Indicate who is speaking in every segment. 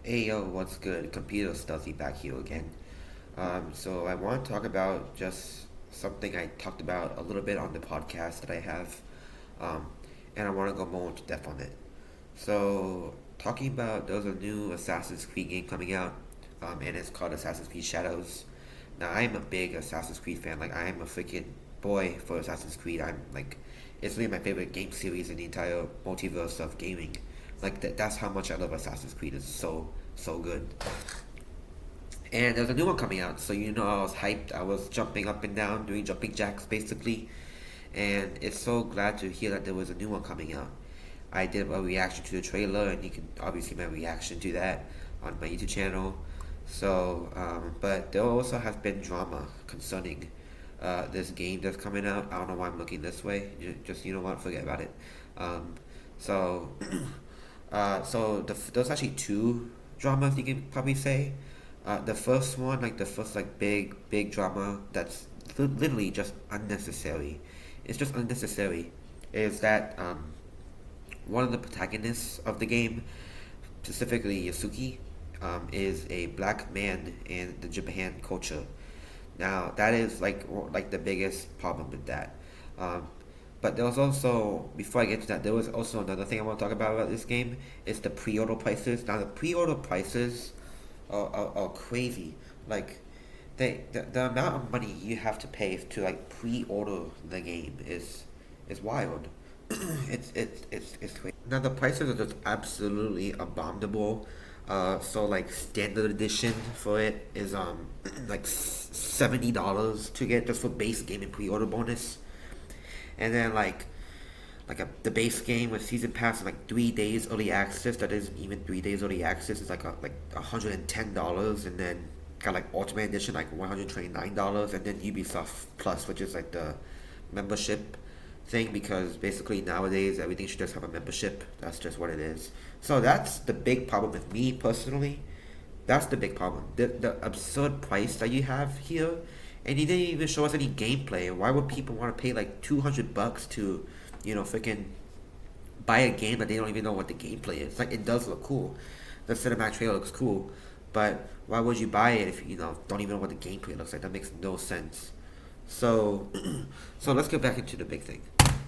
Speaker 1: Hey yo, what's good? Computer Stealthy back here again. So I want to talk about just something I talked about a little bit on the podcast that I have, um, and I want to go more into depth on it. So talking about there's a new Assassin's Creed game coming out, and it's called Assassin's Creed Shadows. Now I'm a big Assassin's Creed fan. Like I'm a freaking boy for Assassin's Creed. I'm like, it's really my favorite game series in the entire multiverse of gaming. Like that's how much I love Assassin's Creed. It's so good. And there's a new one coming out, so I was hyped. I was jumping up and down, doing jumping jacks basically, and it's so glad to hear that there was a new one coming out. I did a reaction to the trailer, and you can obviously see my reaction to that on my YouTube channel. So, but there also has been drama concerning this game that's coming out. I don't know why I'm looking this way. Just you know what, forget about it. Um, so, there's actually two dramas you can probably say. The first one, like the first like big drama that's literally just unnecessary. It's just unnecessary. Is that one of the protagonists of the game, specifically Yasuki, is a black man in the Japan culture. Now that is like the biggest problem with that. Um, but there was also, before I get to that, there was also another thing I want to talk about this game. Is the pre-order prices. Now the pre-order prices are crazy. Like the amount of money you have to pay to like pre-order the game is wild. It's crazy. Now the prices are just absolutely abominable. So like standard edition for it is like $70 to get just for base game and pre-order bonus, and then the base game with season pass and like 3 days early access. That isn't even 3 days early access. It's like $110, and then got like Ultimate Edition like $129, and then Ubisoft Plus, which is like the membership thing, because basically nowadays everything should just have a membership. That's just what it is. So that's the big problem with me personally. That's the big problem. The absurd price that you have here, and you didn't even show us any gameplay. Why would people want to pay like $200 to, freaking buy a game that they don't even know what the gameplay is? Like it does look cool, the cinematic trailer looks cool, but why would you buy it if don't even know what the gameplay looks like? That makes no sense. So, so let's get back into the big thing.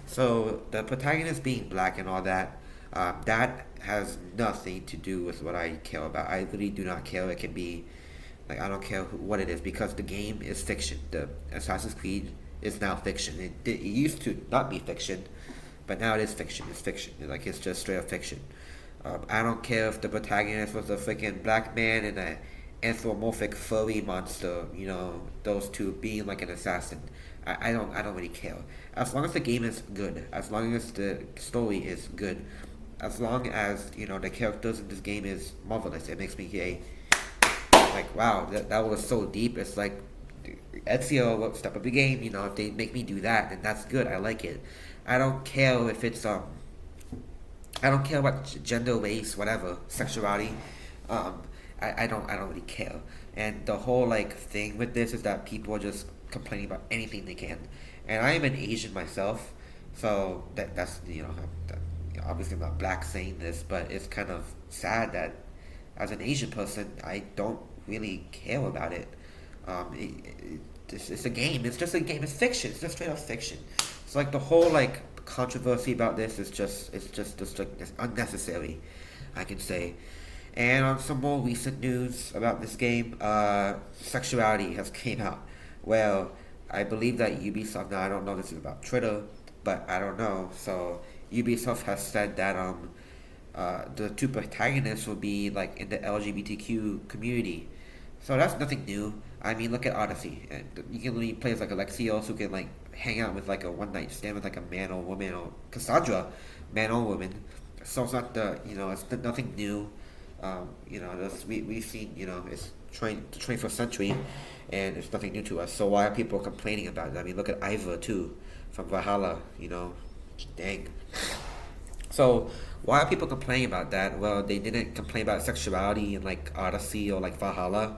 Speaker 1: So the protagonist being black and all that, that has nothing to do with what I care about. I really do not care. It can be like I don't care what it is, because the game is fiction. The Assassin's Creed is now fiction. It used to not be fiction, but now it is fiction. It's fiction. Like it's just straight up fiction. I don't care if the protagonist was a freaking black man and a anthropomorphic furry monster. Those two being like an assassin. I don't really care. As long as the game is good, as long as the story is good, as long as the characters in this game is marvelous. It makes me like wow, that was so deep. It's like Ezio step up the game. If they make me do that, then that's good. I like it. I don't care if it's I don't care about gender, race, whatever, sexuality. Um, I don't really care. And the whole like thing with this is that people are just complaining about anything they can. And I am an Asian myself, so that's obviously I'm not black saying this, but it's kind of sad that as an Asian person, I don't really care about it. It's a game. It's just a game. It's fiction. It's just straight up fiction. It's like the whole like controversy about this is just like it's unnecessary, I can say. And on some more recent news about this game, sexuality has came out. Well, I believe that Ubisoft. Now I don't know this is about Twitter, but I don't know. So Ubisoft has said that the two protagonists will be like in the LGBTQ community. So that's nothing new. I mean, look at Odyssey. And you can really play as like Alexios, who can like hang out with like a one night stand with like a man or woman, or Cassandra, man or woman. So it's not it's nothing new. We've seen it's the 21st century, and it's nothing new to us. So why are people complaining about it? I mean, look at Ivor too, from Valhalla. Dang. So why are people complaining about that? Well, they didn't complain about sexuality in like Odyssey or like Valhalla,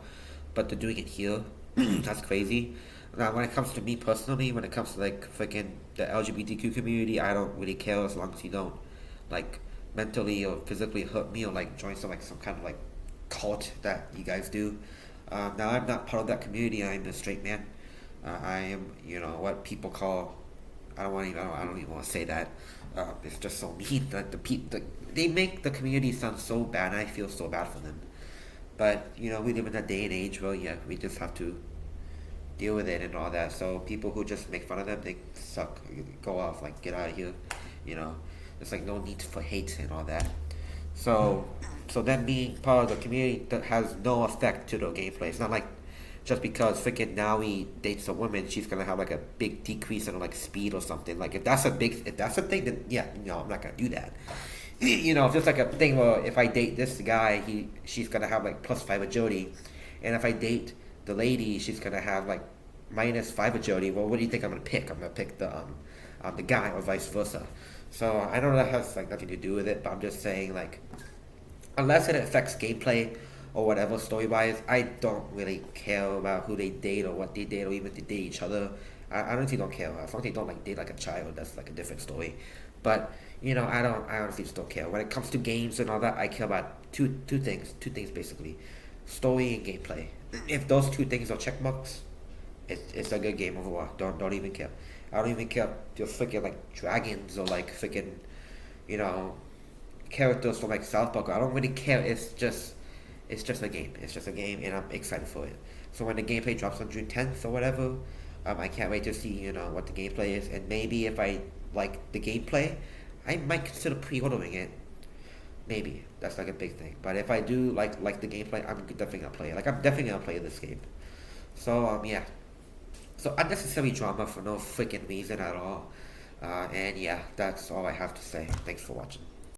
Speaker 1: but they're doing it here. That's crazy. Now, when it comes to me personally, when it comes to like freaking the LGBTQ community, I don't really care as long as you don't like mentally or physically hurt me, or like join some kind of like cult that you guys do. Now I'm not part of that community. I'm a straight man. I am, what people call. I don't even want to say that. It's just so mean that they make the community sound so bad. And I feel so bad for them. But we live in a day and age where yeah, we just have to deal with it and all that. So people who just make fun of them, they suck. Go off, like get out of here. You know, there's like no need for hate and all that. So, so them being part of the community that has no effect to the gameplay. It's not like just because freaking Naui dates a woman, she's gonna have like a big decrease in like speed or something. Like if that's a thing, then yeah, I'm not gonna do that. If it's like a thing where if I date this guy, she's gonna have like +5 agility, and if I date the lady, she's gonna have like -5 agility. Well, what do you think I'm gonna pick? I'm gonna pick the guy or vice versa. So I don't know, that has like nothing to do with it, but I'm just saying like unless it affects gameplay or whatever story wise, I don't really care about who they date or what they date or even if they date each other. I honestly don't care. As long as they don't like date like a child, that's like a different story. But I honestly just don't care. When it comes to games and all that, I care about two things basically, story and gameplay. If those two things are check marks, it's a good game overall. Don't even care. I don't even care if you're freaking like dragons or like freaking, you know, characters from like South Park. I don't really care. It's just a game. It's just a game, and I'm excited for it. So when the gameplay drops on June 10th or whatever, I can't wait to see what the gameplay is, and maybe if I like the gameplay, I might consider pre-ordering it. Maybe that's like a big thing. But if I do like the gameplay, I'm definitely gonna play it. Like I'm definitely gonna play this game. So yeah. So unnecessary drama for no freaking reason at all. And yeah, that's all I have to say. Thanks for watching.